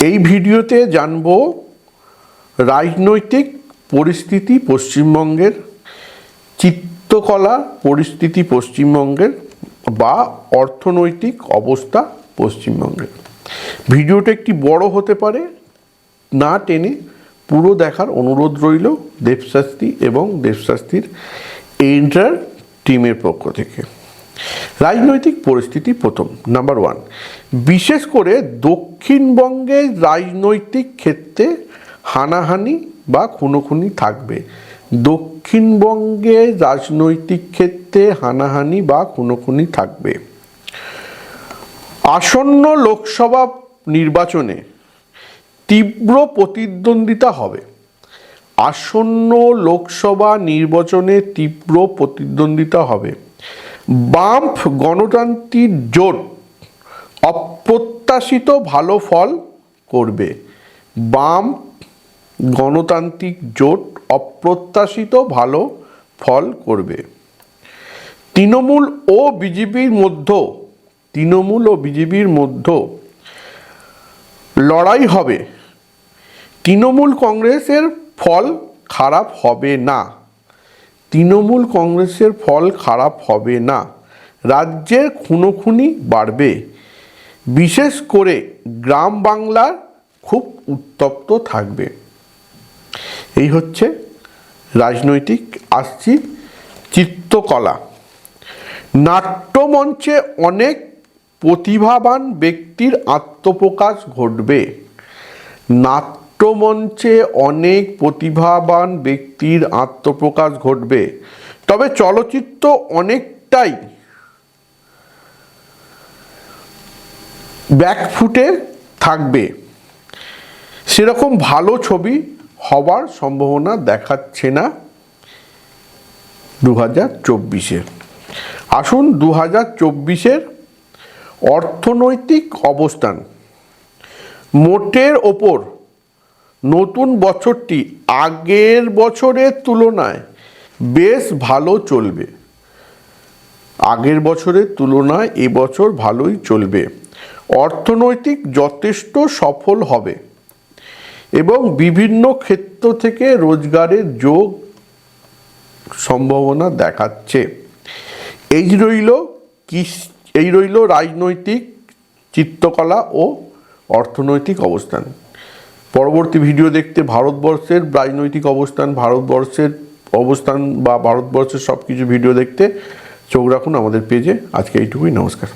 এই ভিডিওতে জানব রাজনৈতিক পরিস্থিতি পশ্চিমবঙ্গের, চিত্রকলা পরিস্থিতি পশ্চিমবঙ্গের বা অর্থনৈতিক অবস্থা পশ্চিমবঙ্গের। ভিডিওটা একটি বড় হতে পারে, না টেনে পুরো দেখার অনুরোধ রইল দেবশাস্ত্রী এবং দেবশাস্ত্রীর এন্টার টিমের পক্ষ থেকে। রাজনৈতিক পরিস্থিতি প্রথম, নাম্বার 1, বিশেষ করে দক্ষিণবঙ্গের রাজনৈতিক ক্ষেত্রে হানাহানি বা খুনোখুনি থাকবে। দক্ষিণবঙ্গের রাজনৈতিক ক্ষেত্রে হানাহানি বা খুনোখুনি থাকবে। আসন্ন লোকসভা নির্বাচনে তীব্র প্রতিদ্বন্দ্বিতা হবে। আসন্ন লোকসভা নির্বাচনে তীব্র প্রতিদ্বন্দ্বিতা হবে। বাম গণতান্ত্রিক জোট অপ্রত্যাশিত ভালো ফল করবে। বাম গণতান্ত্রিক জোট অপ্রত্যাশিত ভালো ফল করবে। তৃণমূল ও বিজেপির মধ্যে লড়াই হবে। তৃণমূল কংগ্রেসের ফল খারাপ হবে না। তৃণমূল কংগ্রেসের ফল খারাপ হবে না। রাজ্যের খুনোখুনি বাড়বে। বিশেষ করে গ্রাম বাংলার খুব উত্তপ্ত থাকবে। এই হচ্ছে রাজনৈতিক। আসছি চিত্রকলা। নাট্যমঞ্চে অনেক প্রতিভাবান ব্যক্তির আত্মপ্রকাশ ঘটবে। নাট্যমঞ্চে অনেক প্রতিভাবান ব্যক্তির আত্মপ্রকাশ ঘটবে। তবে চলচ্চিত্র অনেকটাই ব্যাকফুটে থাকবে। সেরকম ভালো ছবি হবার সম্ভাবনা দেখাচ্ছে না 2024-এ। আসুন 2024-এর অর্থনৈতিক অবস্থান। মোটের ওপর নতুন বছরটি আগের বছরের তুলনায় বেশ ভালো চলবে। আগের বছরের তুলনায় এবছর ভালোই চলবে। অর্থনৈতিক যথেষ্ট সফল হবে এবং বিভিন্ন ক্ষেত্র থেকে রোজগারের যোগ সম্ভাবনা দেখাচ্ছে। এই রইল রাজনৈতিক, চিত্রকলা ও অর্থনৈতিক অবস্থান। পরবর্তী ভিডিও দেখতে ভারতবর্ষের রাজনৈতিক অবস্থান, ভারতবর্ষের অবস্থান বা ভারতবর্ষের সব কিছু ভিডিও দেখতে চোখ রাখুন আমাদের পেজে। আজকে এইটুকুই, নমস্কার।